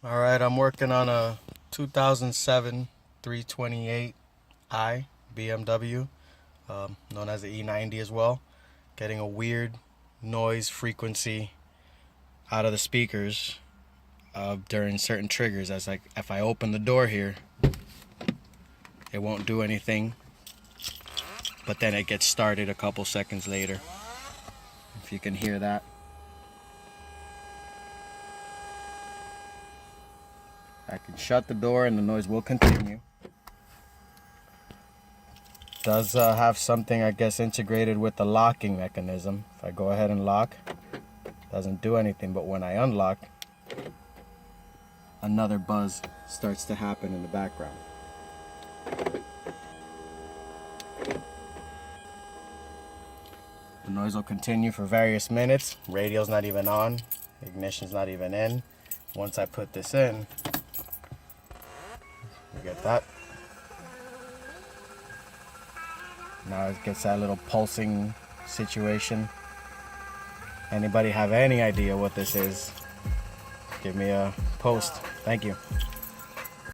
Alright, I'm working on a 2007 328i BMW, known as the E90 as well. Getting a weird noise frequency out of the speakers during certain triggers. As like if I open the door here, it won't do anything, but then it gets started a couple seconds later. If you can hear that. I can shut the door and the noise will continue. Does have something, I guess, integrated with the locking mechanism. If I go ahead and lock, doesn't do anything, but when I unlock, another buzz starts to happen in the background. The noise will continue for various minutes. Radio's not even on, ignition's not even in. Once I put this in, you get that. Now it gets that little pulsing situation. Anybody have any idea what this is? Give me a post. Thank you.